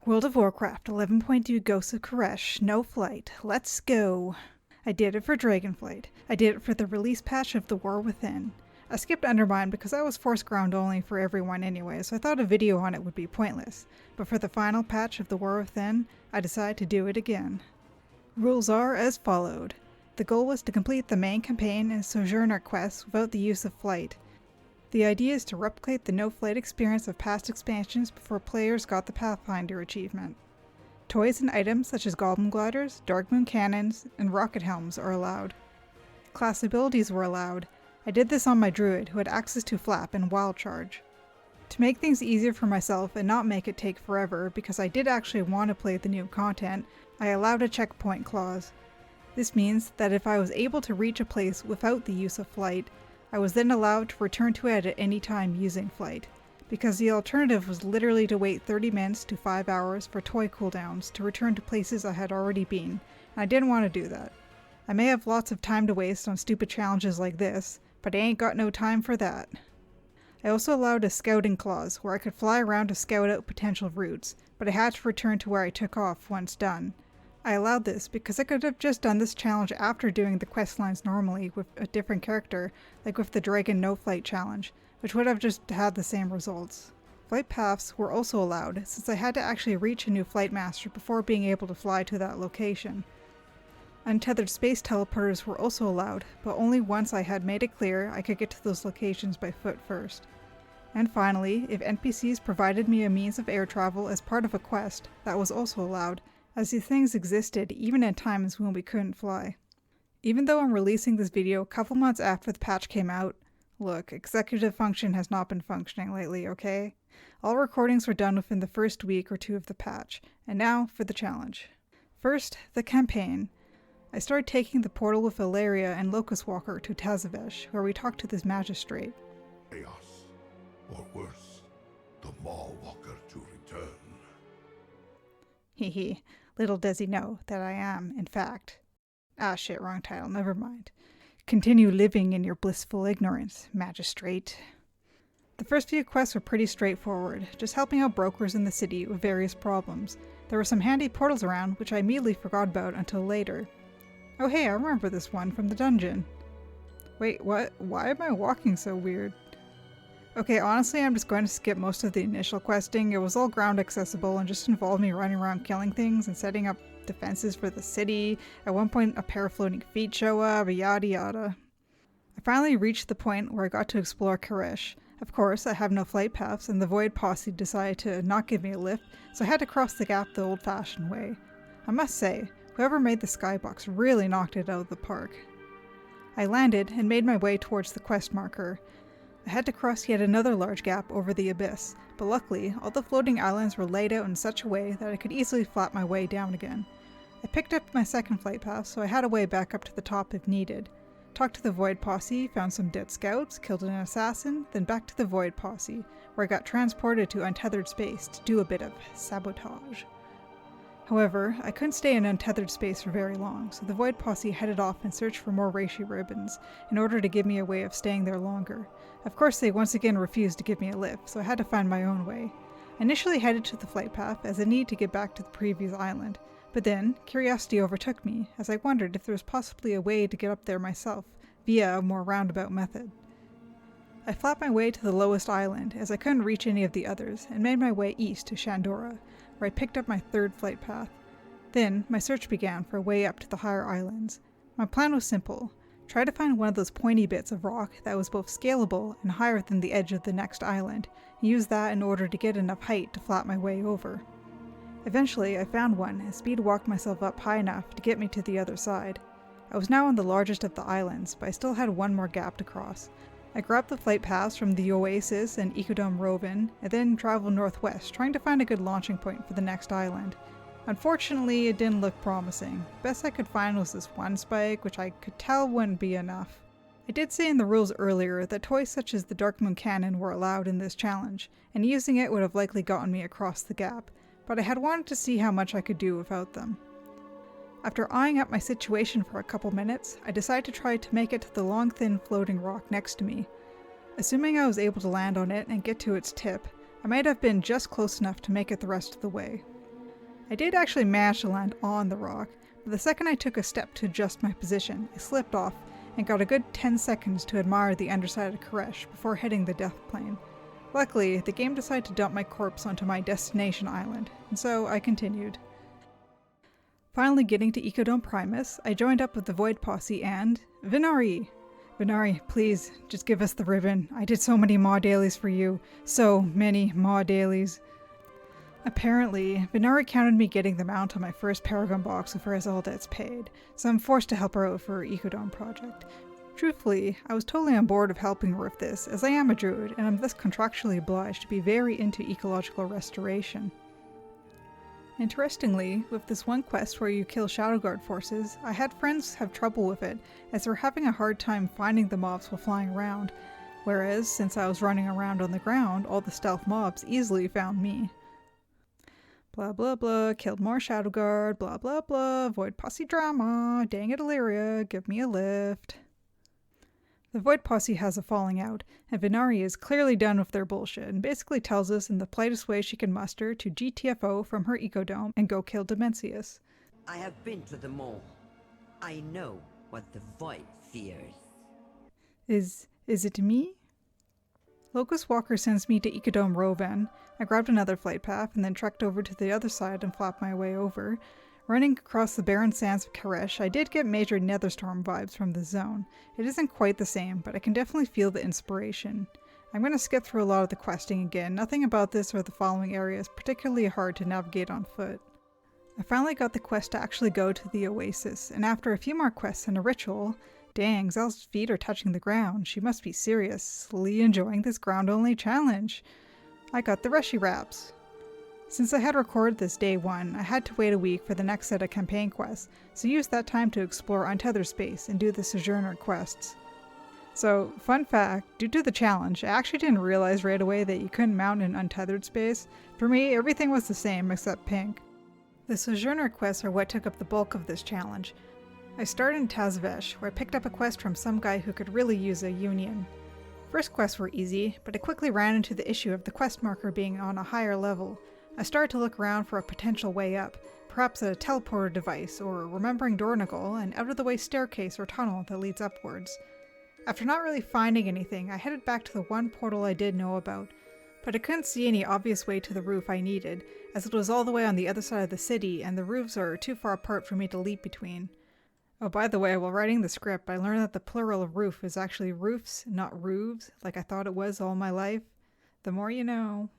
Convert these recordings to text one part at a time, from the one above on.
World of Warcraft 11.2 Ghosts of Koresh, No Flight. Let's go! I did it for DragonNoFlight. I did it for the release patch of The War Within. I skipped Undermine because I was force ground only for everyone anyway, so I thought a video on it would be pointless. But for the final patch of The War Within, I decided to do it again. Rules are as followed. The goal was to complete the main campaign and Sojourner Quests without the use of flight. The idea is to replicate the no-flight experience of past expansions before players got the Pathfinder achievement. Toys and items such as Goblin Gliders, Darkmoon Cannons, and Rocket Helms are allowed. Class abilities were allowed. I did this on my druid who had access to Flap and Wild Charge. To make things easier for myself and not make it take forever, because I did actually want to play the new content, I allowed a checkpoint clause. This means that if I was able to reach a place without the use of flight, I was then allowed to return to it at any time using flight, because the alternative was literally to wait 30 minutes to 5 hours for toy cooldowns to return to places I had already been, and I didn't want to do that. I may have lots of time to waste on stupid challenges like this, but I ain't got no time for that. I also allowed a scouting clause where I could fly around to scout out potential routes, but I had to return to where I took off once done. I allowed this because I could have just done this challenge after doing the quest lines normally with a different character, like with the DragonNoFlight challenge, which would have just had the same results. Flight paths were also allowed, since I had to actually reach a new flight master before being able to fly to that location. Untethered space teleporters were also allowed, but only once I had made it clear I could get to those locations by foot first. And finally, if NPCs provided me a means of air travel as part of a quest, that was also allowed, as these things existed even in times when we couldn't fly. Even though I'm releasing this video a couple months after the patch came out, look, executive function has not been functioning lately, okay? All recordings were done within the first week or two of the patch, and now for the challenge. First, the campaign. I started taking the portal with Ilaria and Locust Walker to Tazavesh, where we talked to this magistrate. Chaos, or worse, the Maw Walker to return. Hehe, little does he know that I am, in fact. Ah shit, wrong title, never mind. Continue living in your blissful ignorance, magistrate. The first few quests were pretty straightforward, just helping out brokers in the city with various problems. There were some handy portals around, which I immediately forgot about until later. Oh hey, I remember this one from the dungeon. Wait, what? Why am I walking so weird? Okay, honestly, I'm just going to skip most of the initial questing. It was all ground accessible and just involved me running around killing things and setting up defenses for the city. At one point, a pair of floating feet show up, yada yada. I finally reached the point where I got to explore Koresh. Of course, I have no flight paths, and the Void Posse decided to not give me a lift, so I had to cross the gap the old-fashioned way. I must say, whoever made the skybox really knocked it out of the park. I landed and made my way towards the quest marker. I had to cross yet another large gap over the abyss, but luckily, all the floating islands were laid out in such a way that I could easily flap my way down again. I picked up my second flight path, so I had a way back up to the top if needed. Talked to the Void Posse, found some dead scouts, killed an assassin, then back to the Void Posse, where I got transported to untethered space to do a bit of sabotage. However, I couldn't stay in untethered space for very long, so the Void Posse headed off in search for more reishi ribbons, in order to give me a way of staying there longer. Of course, they once again refused to give me a lift, so I had to find my own way. I initially headed to the flight path, as I needed to get back to the previous island, but then, curiosity overtook me, as I wondered if there was possibly a way to get up there myself, via a more roundabout method. I flapped my way to the lowest island, as I couldn't reach any of the others, and made my way east to Shandora, where I picked up my third flight path. Then, my search began for a way up to the higher islands. My plan was simple. Try to find one of those pointy bits of rock that was both scalable and higher than the edge of the next island, and use that in order to get enough height to flap my way over. Eventually, I found one and speed walked myself up high enough to get me to the other side. I was now on the largest of the islands, but I still had one more gap to cross. I grabbed the flight paths from the Oasis and Ecodome Rovin, and then traveled northwest, trying to find a good launching point for the next island. Unfortunately, it didn't look promising. The best I could find was this one spike, which I could tell wouldn't be enough. I did say in the rules earlier that toys such as the Darkmoon Cannon were allowed in this challenge, and using it would have likely gotten me across the gap, but I had wanted to see how much I could do without them. After eyeing up my situation for a couple minutes, I decided to try to make it to the long thin floating rock next to me. Assuming I was able to land on it and get to its tip, I might have been just close enough to make it the rest of the way. I did actually manage to land on the rock, but the second I took a step to adjust my position, I slipped off and got a good 10 seconds to admire the underside of Koresh before hitting the death plane. Luckily, the game decided to dump my corpse onto my destination island, and so I continued. Finally getting to Ecodome Primus, I joined up with the Void Posse and Venari! Venari, please, just give us the ribbon. I did so many maw dailies for you. So many maw dailies. Apparently, Venari counted me getting the mount on my first Paragon box before his all debts paid, so I'm forced to help her out for her Ecodome project. Truthfully, I was totally on board of helping her with this, as I am a druid, and I'm thus contractually obliged to be very into ecological restoration. Interestingly, with this one quest where you kill Shadow Guard forces, I had friends have trouble with it, as they were having a hard time finding the mobs while flying around, whereas, since I was running around on the ground, all the stealth mobs easily found me. Blah blah blah, killed more Shadow Guard, blah blah blah, Void Posse drama, dang it Illyria, give me a lift. The Void Posse has a falling out, and Venari is clearly done with their bullshit and basically tells us in the politest way she can muster to GTFO from her Ecodome and go kill Dimensius. I have been to them all. I know what the Void fears. Is it me? Locust Walker sends me to Ecodome Rovan. I grabbed another flight path and then trekked over to the other side and flapped my way over. Running across the barren sands of Koresh, I did get major Netherstorm vibes from the zone. It isn't quite the same, but I can definitely feel the inspiration. I'm going to skip through a lot of the questing again. Nothing about this or the following area is particularly hard to navigate on foot. I finally got the quest to actually go to the Oasis, and after a few more quests and a ritual, dang, Zel's feet are touching the ground. She must be seriously enjoying this ground-only challenge. I got the Reshi Wraps. Since I had recorded this day 1, I had to wait a week for the next set of campaign quests, so used that time to explore Untethered Space and do the Sojourner Quests. So, fun fact, due to the challenge, I actually didn't realize right away that you couldn't mount in Untethered Space. For me, everything was the same except pink. The Sojourner Quests are what took up the bulk of this challenge. I started in Tazavesh, where I picked up a quest from some guy who could really use a union. First quests were easy, but I quickly ran into the issue of the quest marker being on a higher level. I started to look around for a potential way up, perhaps a teleporter device, or remembering Dornagal, an out-of-the-way staircase or tunnel that leads upwards. After not really finding anything, I headed back to the one portal I did know about, but I couldn't see any obvious way to the roof I needed, as it was all the way on the other side of the city and the roofs are too far apart for me to leap between. Oh, by the way, while writing the script, I learned that the plural of roof is actually roofs, not roofs, like I thought it was all my life. The more you know.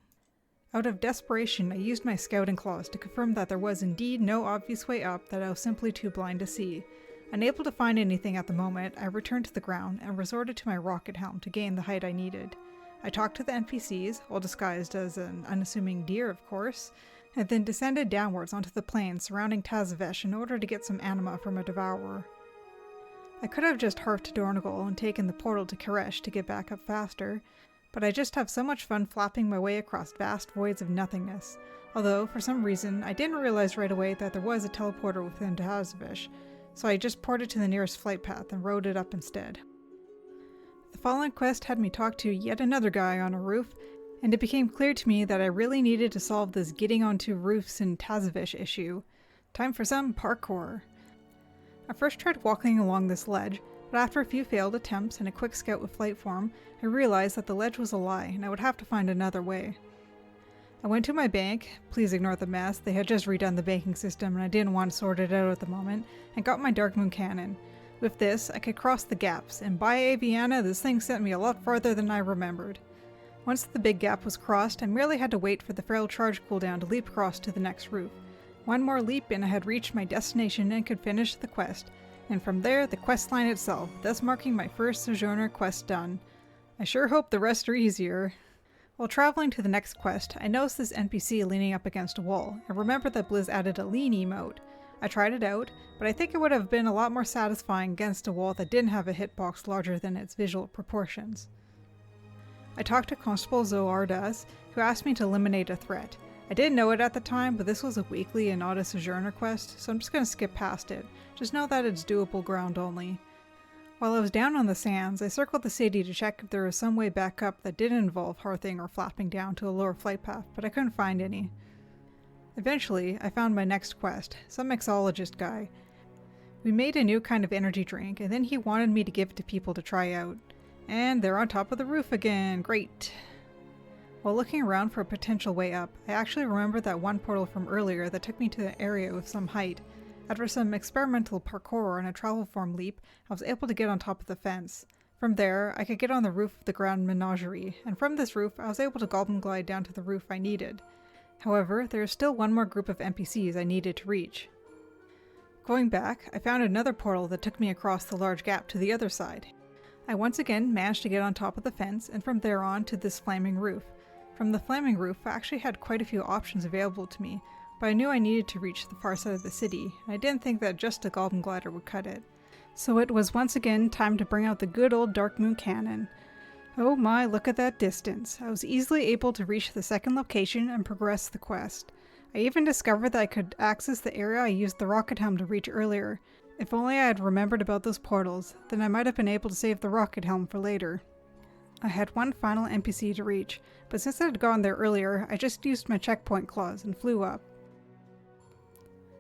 Out of desperation, I used my scouting claws to confirm that there was indeed no obvious way up that I was simply too blind to see. Unable to find anything at the moment, I returned to the ground and resorted to my rocket helm to gain the height I needed. I talked to the NPCs, all disguised as an unassuming deer of course, and then descended downwards onto the plains surrounding Tazavesh in order to get some anima from a devourer. I could have just harped to Dornagal and taken the portal to Koresh to get back up faster, but I just have so much fun flapping my way across vast voids of nothingness, although for some reason I didn't realize right away that there was a teleporter within Tazavesh, so I just ported to the nearest flight path and rode it up instead. The following quest had me talk to yet another guy on a roof, and it became clear to me that I really needed to solve this getting onto roofs in Tazavesh issue. Time for some parkour. I first tried walking along this ledge, but after a few failed attempts and a quick scout with flight form, I realized that the ledge was a lie and I would have to find another way. I went to my bank, please ignore the mess, they had just redone the banking system and I didn't want to sort it out at the moment, and got my Dark Moon Cannon. With this, I could cross the gaps, and by Aviana, this thing sent me a lot farther than I remembered. Once the big gap was crossed, I merely had to wait for the feral charge cooldown to leap across to the next roof. One more leap and I had reached my destination and could finish the quest, and from there the quest line itself, thus marking my first Sojourner quest done. I sure hope the rest are easier. While traveling to the next quest, I noticed this NPC leaning up against a wall, and remembered that Blizz added a lean emote. I tried it out, but I think it would have been a lot more satisfying against a wall that didn't have a hitbox larger than its visual proportions. I talked to Constable Zoardas, who asked me to eliminate a threat. I didn't know it at the time, but this was a weekly and not a Sojourner quest, so I'm just going to skip past it. Just know that it's doable ground only. While I was down on the sands, I circled the city to check if there was some way back up that didn't involve hearthing or flapping down to a lower flight path, but I couldn't find any. Eventually, I found my next quest, some mixologist guy. We made a new kind of energy drink, and then he wanted me to give it to people to try out. And they're on top of the roof again, great! While looking around for a potential way up, I actually remembered that one portal from earlier that took me to an area with some height. After some experimental parkour and a travel form leap, I was able to get on top of the fence. From there, I could get on the roof of the Grand Menagerie, and from this roof I was able to goblin glide down to the roof I needed. However, there is still one more group of NPCs I needed to reach. Going back, I found another portal that took me across the large gap to the other side. I once again managed to get on top of the fence, and from there on to this flaming roof. From the flaming roof, I actually had quite a few options available to me, but I knew I needed to reach the far side of the city, and I didn't think that just a goblin glider would cut it. So it was once again time to bring out the good old Dark Moon Cannon. Oh my, look at that distance. I was easily able to reach the second location and progress the quest. I even discovered that I could access the area I used the rocket helm to reach earlier. If only I had remembered about those portals, then I might have been able to save the rocket helm for later. I had one final NPC to reach, but since I had gone there earlier, I just used my checkpoint clause and flew up.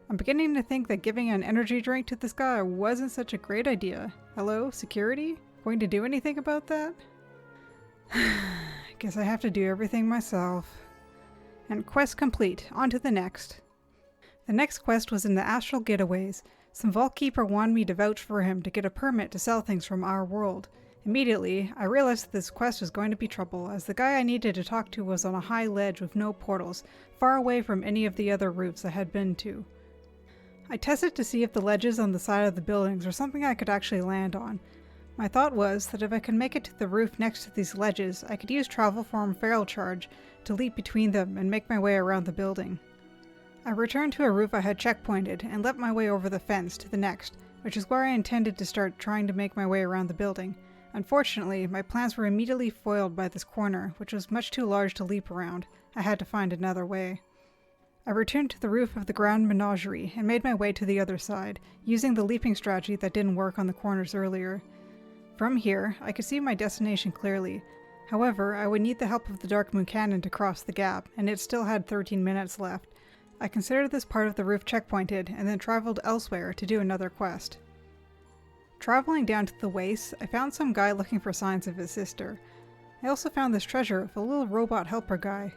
I'm beginning to think that giving an energy drink to this guy wasn't such a great idea. Hello, security? Going to do anything about that? Guess I have to do everything myself. And quest complete, on to the next. The next quest was in the Astral Getaways. Some Vault Keeper wanted me to vouch for him to get a permit to sell things from our world. Immediately, I realized that this quest was going to be trouble, as the guy I needed to talk to was on a high ledge with no portals, far away from any of the other routes I had been to. I tested to see if the ledges on the side of the buildings were something I could actually land on. My thought was that if I could make it to the roof next to these ledges, I could use Travel Form Feral Charge to leap between them and make my way around the building. I returned to a roof I had checkpointed and leapt my way over the fence to the next, which is where I intended to start trying to make my way around the building. Unfortunately, my plans were immediately foiled by this corner, which was much too large to leap around. I had to find another way. I returned to the roof of the Grand Menagerie and made my way to the other side, using the leaping strategy that didn't work on the corners earlier. From here, I could see my destination clearly. However, I would need the help of the Dark Moon Cannon to cross the gap, and it still had 13 minutes left. I considered this part of the roof checkpointed, and then traveled elsewhere to do another quest. Traveling down to the waste, I found some guy looking for signs of his sister. I also found this treasure of a little robot helper guy.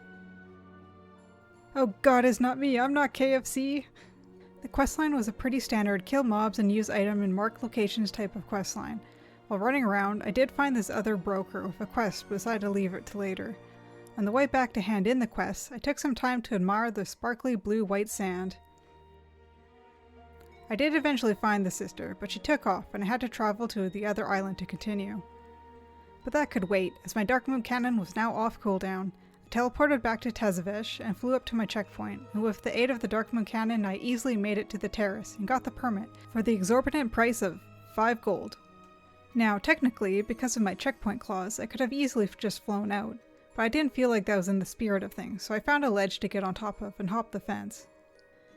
Oh god, it's not me, I'm not KFC! The questline was a pretty standard kill mobs and use item in marked locations type of questline. While running around, I did find this other broker with a quest, but decided to leave it to later. On the way back to hand in the quest, I took some time to admire the sparkly blue-white sand. I did eventually find the sister, but she took off and I had to travel to the other island to continue. But that could wait, as my Dark Moon Cannon was now off cooldown. I teleported back to Tezavish and flew up to my checkpoint, and with the aid of the Dark Moon Cannon I easily made it to the terrace and got the permit for the exorbitant price of 5 gold. Now, technically, because of my checkpoint clause, I could have easily just flown out, but I didn't feel like that was in the spirit of things, so I found a ledge to get on top of and hopped the fence.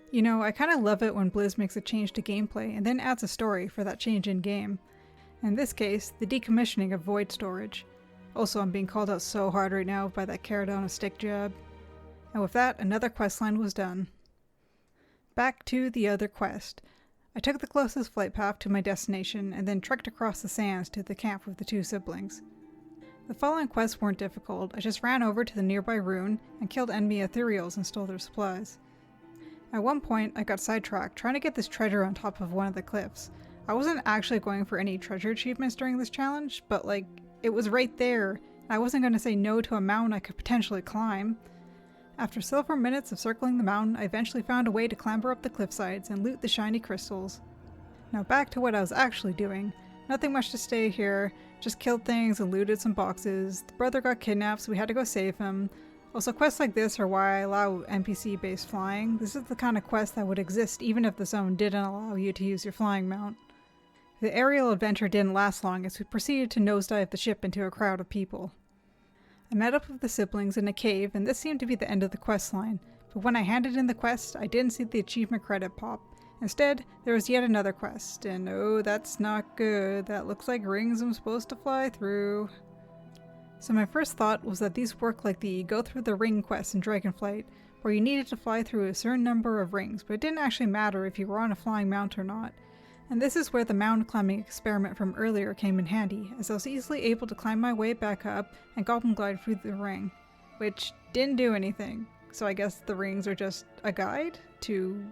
You know, I kinda love it when Blizz makes a change to gameplay and then adds a story for that change in game. In this case, the decommissioning of void storage. Also, I'm being called out so hard right now by that carrot on a stick jab. And with that, another questline was done. Back to the other quest. I took the closest flight path to my destination and then trekked across the sands to the camp with the two siblings. The following quests weren't difficult, I just ran over to the nearby ruin and killed enemy ethereals and stole their supplies. At one point, I got sidetracked trying to get this treasure on top of one of the cliffs. I wasn't actually going for any treasure achievements during this challenge, but it was right there, and I wasn't going to say no to a mountain I could potentially climb. After several minutes of circling the mountain, I eventually found a way to clamber up the cliffsides and loot the shiny crystals. Now back to what I was actually doing. Nothing much to stay here, just killed things and looted some boxes. The brother got kidnapped, so we had to go save him. Also, quests like this are why I allow NPC-based flying. This is the kind of quest that would exist even if the zone didn't allow you to use your flying mount. The aerial adventure didn't last long as we proceeded to nosedive the ship into a crowd of people. I met up with the siblings in a cave, and this seemed to be the end of the quest line, but when I handed in the quest, I didn't see the achievement credit pop. Instead, there was yet another quest, and oh, that's not good. That looks like rings I'm supposed to fly through. So my first thought was that these work like the go through the ring quest in DragonNoFlight, where you needed to fly through a certain number of rings, but it didn't actually matter if you were on a flying mount or not. And this is where the mountain climbing experiment from earlier came in handy, as I was easily able to climb my way back up and goblin glide through the ring, which didn't do anything. So I guess the rings are just a guide to...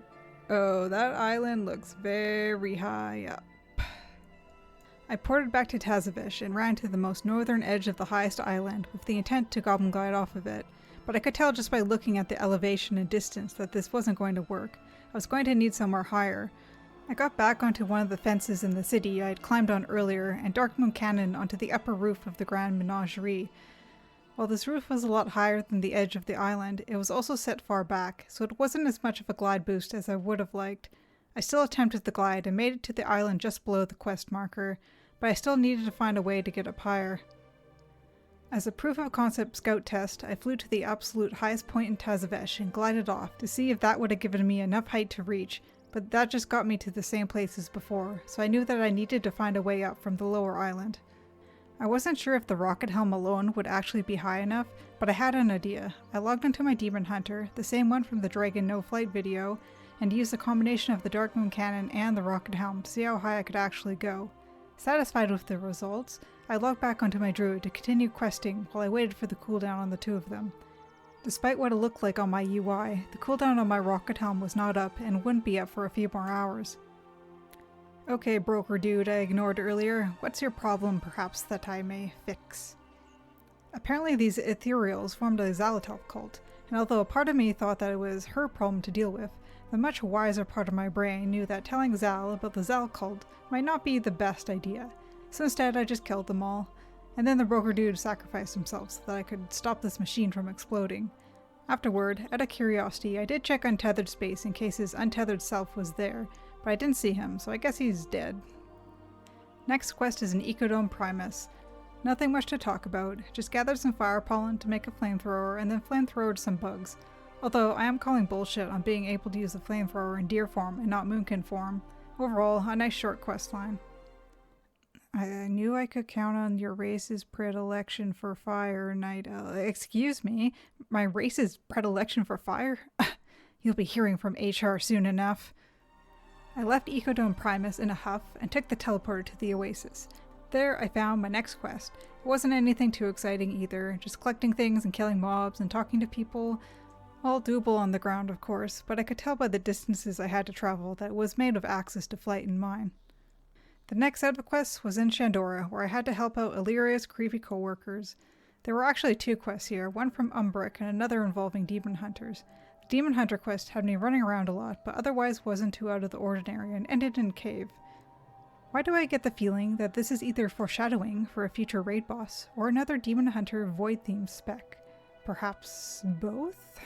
Oh, that island looks very high up. I ported back to Tazavish and ran to the most northern edge of the highest island with the intent to goblin glide off of it, but I could tell just by looking at the elevation and distance that this wasn't going to work. I was going to need somewhere higher. I got back onto one of the fences in the city I had climbed on earlier and Darkmoon Cannon onto the upper roof of the Grand Menagerie. While this roof was a lot higher than the edge of the island, it was also set far back, so it wasn't as much of a glide boost as I would have liked. I still attempted the glide and made it to the island just below the quest marker, but I still needed to find a way to get up higher. As a proof of concept scout test, I flew to the absolute highest point in Tazavesh and glided off to see if that would have given me enough height to reach, but that just got me to the same place as before, so I knew that I needed to find a way up from the lower island. I wasn't sure if the rocket helm alone would actually be high enough, but I had an idea. I logged into my Demon Hunter, the same one from the Dragon No Flight video, and used a combination of the Darkmoon Cannon and the rocket helm to see how high I could actually go. Satisfied with the results, I logged back onto my druid to continue questing while I waited for the cooldown on the two of them. Despite what it looked like on my UI, the cooldown on my rocket helm was not up and wouldn't be up for a few more hours. Okay, broker dude I ignored earlier, what's your problem perhaps that I may fix? Apparently these ethereals formed a Xalatoth cult, and although a part of me thought that it was her problem to deal with, the much wiser part of my brain knew that telling Zal about the Zal cult might not be the best idea, so instead I just killed them all. And then the broker dude sacrificed himself so that I could stop this machine from exploding. Afterward, out of curiosity, I did check untethered space in case his untethered self was there, but I didn't see him, so I guess he's dead. Next quest is an Ecodome Primus. Nothing much to talk about, just gathered some fire pollen to make a flamethrower and then flamethrowered some bugs. Although I am calling bullshit on being able to use a flamethrower in deer form and not moonkin form. Overall, a nice short quest line. I knew I could count on your race's predilection for fire, Night Owl. Excuse me? My race's predilection for fire? You'll be hearing from HR soon enough. I left Ecodome Primus in a huff and took the teleporter to the Oasis. There I found my next quest. It wasn't anything too exciting either, just collecting things and killing mobs and talking to people. All doable on the ground, of course, but I could tell by the distances I had to travel that it was made with access to flight in mind. The next set of quests was in Shandora, where I had to help out Illyria's creepy co-workers. There were actually two quests here, one from Umbric and another involving Demon Hunters. The Demon Hunter quest had me running around a lot, but otherwise wasn't too out of the ordinary and ended in a cave. Why do I get the feeling that this is either foreshadowing for a future raid boss, or another Demon Hunter Void-themed spec? Perhaps both?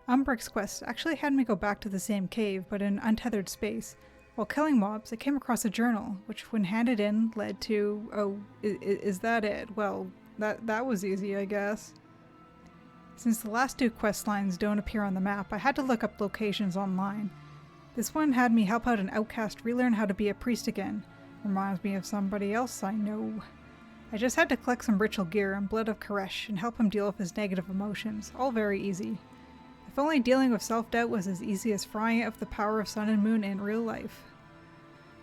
Umbric's quest actually had me go back to the same cave, but in untethered space. While killing mobs, I came across a journal, which when handed in led to... oh, is that it? Well, that was easy, I guess. Since the last two quest lines don't appear on the map, I had to look up locations online. This one had me help out an outcast relearn how to be a priest again. Reminds me of somebody else I know. I just had to collect some ritual gear and Blood of Koresh and help him deal with his negative emotions, all very easy. If only dealing with self-doubt was as easy as frying it with the power of sun and moon in real life.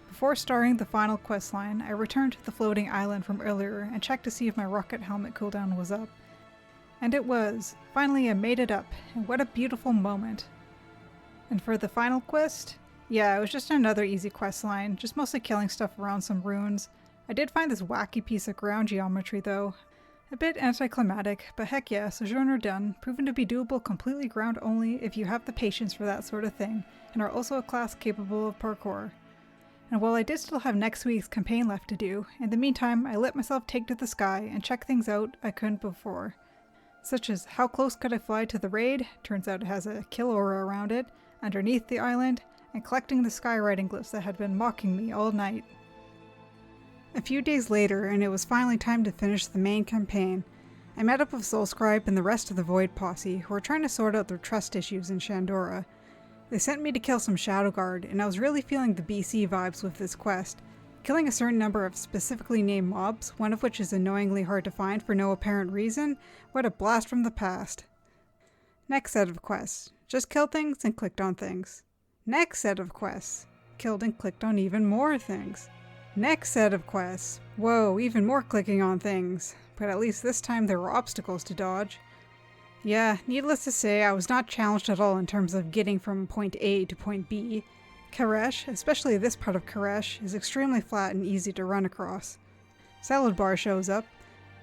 Before starting the final questline, I returned to the floating island from earlier and checked to see if my rocket helmet cooldown was up. And it was. Finally I made it up, and what a beautiful moment. And for the final quest? Yeah, it was just another easy questline, just mostly killing stuff around some ruins. I did find this wacky piece of ground geometry though. A bit anticlimactic, but heck yeah, Sojourner done, proven to be doable completely ground only if you have the patience for that sort of thing, and are also a class capable of parkour. And while I did still have next week's campaign left to do, in the meantime I let myself take to the sky and check things out I couldn't before. Such as how close could I fly to the raid, turns out it has a kill aura around it, underneath the island, and collecting the skywriting glyphs that had been mocking me all night. A few days later, and it was finally time to finish the main campaign, I met up with Soulscribe and the rest of the Void posse, who were trying to sort out their trust issues in Shandora. They sent me to kill some Shadow Guard, and I was really feeling the BC vibes with this quest, killing a certain number of specifically named mobs, one of which is annoyingly hard to find for no apparent reason. What a blast from the past. Next set of quests. Just killed things and clicked on things. Next set of quests. Killed and clicked on even more things. Next set of quests. Whoa, even more clicking on things. But at least this time there were obstacles to dodge. Yeah, needless to say, I was not challenged at all in terms of getting from point A to point B. Karesh, especially this part of Karesh, is extremely flat and easy to run across. Salad Bar shows up.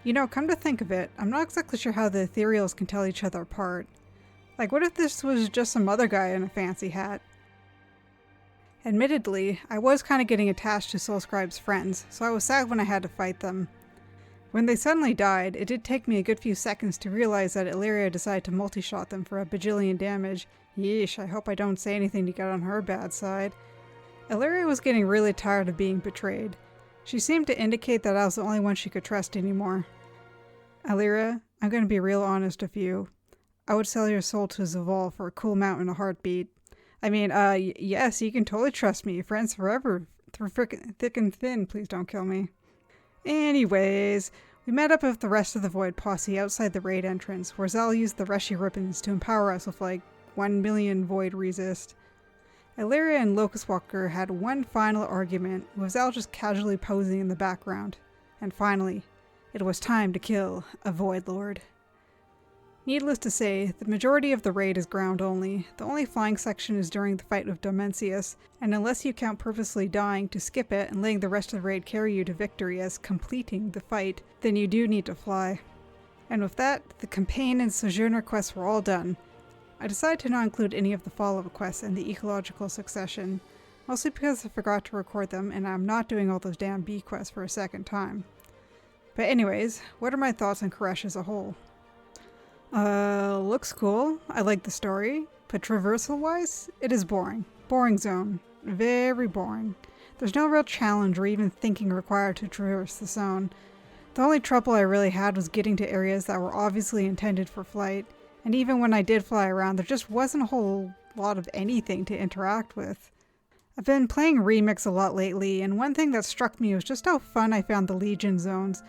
You know, come to think of it, I'm not exactly sure how the ethereals can tell each other apart. Like, what if this was just some other guy in a fancy hat? Admittedly, I was kind of getting attached to Soulscribe's friends, so I was sad when I had to fight them. When they suddenly died, it did take me a good few seconds to realize that Illyria decided to multi-shot them for a bajillion damage. Yeesh, I hope I don't say anything to get on her bad side. Illyria was getting really tired of being betrayed. She seemed to indicate that I was the only one she could trust anymore. Illyria, I'm going to be real honest with you. I would sell your soul to Zaval for a cool amount in a heartbeat. I mean, yes, you can totally trust me. Friends forever. Through thick and thin, please don't kill me. Anyways, we met up with the rest of the Void posse outside the raid entrance, where Zal used the Reshi ribbons to empower us with like 1 million Void resist. Illyria and Locust Walker had one final argument, with Zal just casually posing in the background. And finally, it was time to kill a Void Lord. Needless to say, the majority of the raid is ground only. The only flying section is during the fight with Dimensius, and unless you count purposely dying to skip it and letting the rest of the raid carry you to victory as completing the fight, then you do need to fly. And with that, the campaign and Sojourner Quests were all done. I decided to not include any of the follow-up quests in the ecological succession, mostly because I forgot to record them and I'm not doing all those damn bee quests for a second time. But anyways, what are my thoughts on Karesh as a whole? Looks cool. I like the story, but traversal-wise, it is boring. Boring zone. Very boring. There's no real challenge or even thinking required to traverse the zone. The only trouble I really had was getting to areas that were obviously intended for flight, and even when I did fly around, there just wasn't a whole lot of anything to interact with. I've been playing Remix a lot lately, and one thing that struck me was just how fun I found the Legion zones.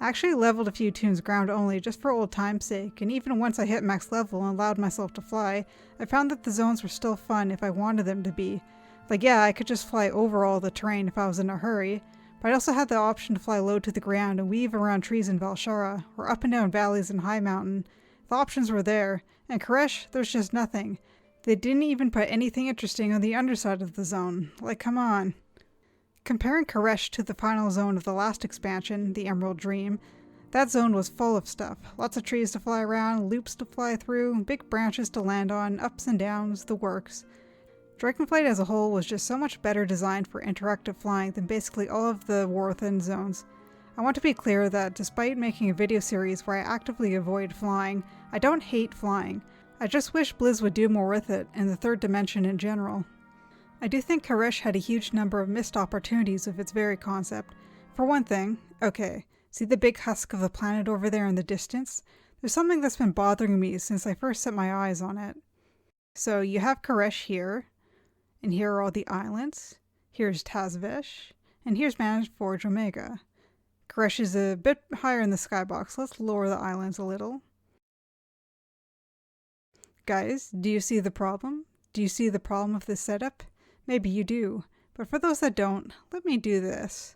I actually leveled a few tunes ground only just for old time's sake, and even once I hit max level and allowed myself to fly, I found that the zones were still fun if I wanted them to be. Like yeah, I could just fly over all the terrain if I was in a hurry, but I also had the option to fly low to the ground and weave around trees in Valshara, or up and down valleys in High Mountain. The options were there, and Karesh, there's just nothing. They didn't even put anything interesting on the underside of the zone. Like, come on. Comparing Karesh to the final zone of the last expansion, the Emerald Dream, that zone was full of stuff. Lots of trees to fly around, loops to fly through, big branches to land on, ups and downs, the works. DragonNoFlight as a whole was just so much better designed for interactive flying than basically all of the War-Within zones. I want to be clear that despite making a video series where I actively avoid flying, I don't hate flying. I just wish Blizz would do more with it, and the third dimension in general. I do think Karesh had a huge number of missed opportunities with its very concept. For one thing, okay, see the big husk of the planet over there in the distance? There's something that's been bothering me since I first set my eyes on it. So you have Karesh here, and here are all the islands, here's Tazvesh, and here's Managed Forge Omega. Karesh is a bit higher in the skybox. Let's lower the islands a little. Guys, do you see the problem? Do you see the problem of this setup? Maybe you do, but for those that don't, let me do this.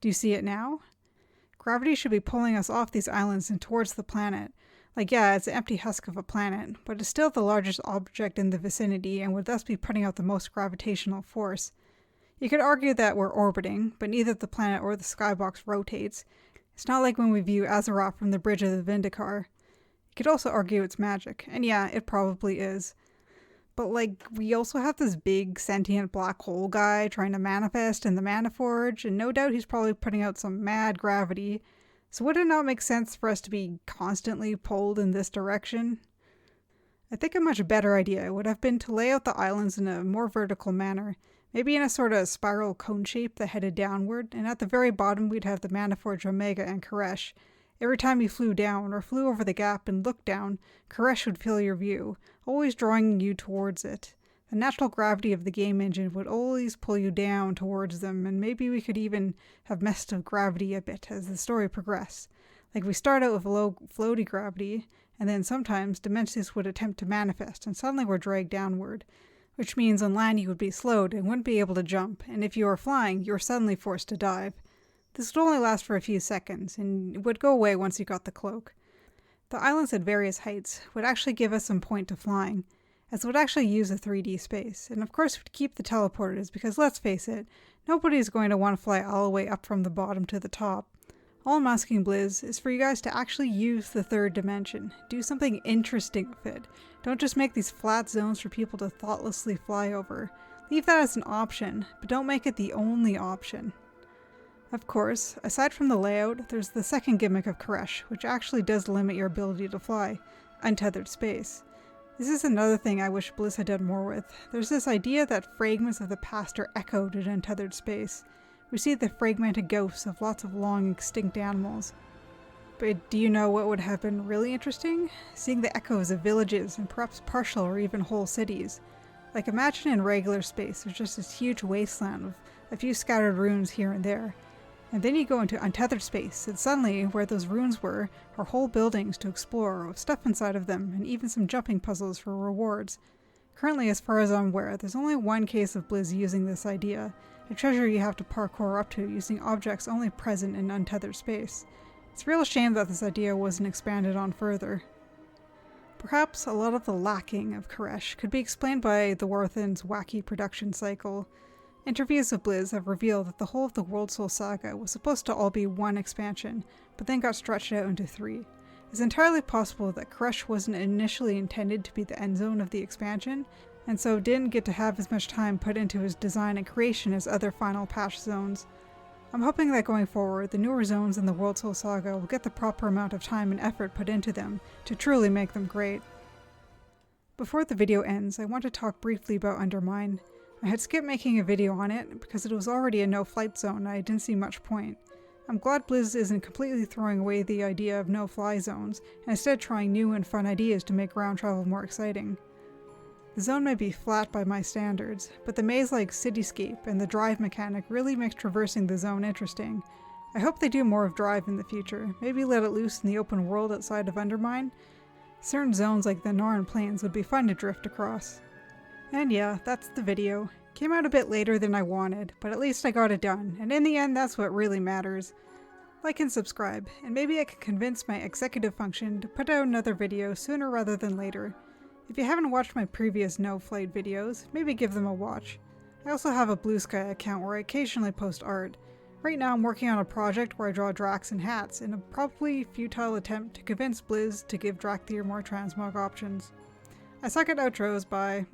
Do you see it now? Gravity should be pulling us off these islands and towards the planet. Like yeah, it's an empty husk of a planet, but it's still the largest object in the vicinity and would thus be putting out the most gravitational force. You could argue that we're orbiting, but neither the planet or the skybox rotates. It's not like when we view Azeroth from the bridge of the Vindicar. You could also argue it's magic, and yeah, it probably is. But like, we also have this big sentient black hole guy trying to manifest in the Mana Forge, and no doubt he's probably putting out some mad gravity. So would it not make sense for us to be constantly pulled in this direction? I think a much better idea would have been to lay out the islands in a more vertical manner, maybe in a sort of spiral cone shape that headed downward, and at the very bottom we'd have the Mana Forge Omega and Karesh. Every time you flew down or flew over the gap and looked down, Karesh would fill your view, always drawing you towards it. The natural gravity of the game engine would always pull you down towards them, and maybe we could even have messed with gravity a bit as the story progressed. Like we start out with low floaty gravity, and then sometimes Dimensius would attempt to manifest, and suddenly we're dragged downward, which means on land you would be slowed and wouldn't be able to jump, and if you were flying, you were suddenly forced to dive. This would only last for a few seconds, and it would go away once you got the cloak. The islands at various heights would actually give us some point to flying, as it would actually use a 3D space, and of course we'd keep the teleporters because let's face it, nobody's going to want to fly all the way up from the bottom to the top. All I'm asking Blizz is for you guys to actually use the third dimension. Do something interesting with it. Don't just make these flat zones for people to thoughtlessly fly over. Leave that as an option, but don't make it the only option. Of course, aside from the layout, there's the second gimmick of Koresh, which actually does limit your ability to fly, untethered space. This is another thing I wish Blizz had done more with. There's this idea that fragments of the past are echoed in untethered space. We see the fragmented ghosts of lots of long extinct animals. But do you know what would have been really interesting? Seeing the echoes of villages and perhaps partial or even whole cities. Like imagine in regular space there's just this huge wasteland with a few scattered ruins here and there. And then you go into untethered space, and suddenly, where those ruins were, are whole buildings to explore, with stuff inside of them, and even some jumping puzzles for rewards. Currently, as far as I'm aware, there's only one case of Blizz using this idea, a treasure you have to parkour up to using objects only present in untethered space. It's a real shame that this idea wasn't expanded on further. Perhaps a lot of the lacking of Koresh could be explained by the Warthen's wacky production cycle. Interviews with Blizz have revealed that the whole of the World Soul Saga was supposed to all be one expansion, but then got stretched out into 3. It's entirely possible that Koresh wasn't initially intended to be the end zone of the expansion, and so didn't get to have as much time put into his design and creation as other final patch zones. I'm hoping that going forward, the newer zones in the World Soul Saga will get the proper amount of time and effort put into them to truly make them great. Before the video ends, I want to talk briefly about Undermine. I had skipped making a video on it because it was already a no-flight zone and I didn't see much point. I'm glad Blizz isn't completely throwing away the idea of no-fly zones and instead trying new and fun ideas to make ground travel more exciting. The zone may be flat by my standards, but the maze-like cityscape and the drive mechanic really makes traversing the zone interesting. I hope they do more of drive in the future, maybe let it loose in the open world outside of Undermine. Certain zones like the Norn Plains would be fun to drift across. And yeah, that's the video. Came out a bit later than I wanted, but at least I got it done, and in the end that's what really matters. Like and subscribe, and maybe I can convince my executive function to put out another video sooner rather than later. If you haven't watched my previous No Flight videos, maybe give them a watch. I also have a Bluesky account where I occasionally post art. Right now I'm working on a project where I draw Dracs in hats in a probably futile attempt to convince Blizz to give Drakthir more transmog options. I suck at outros, bye.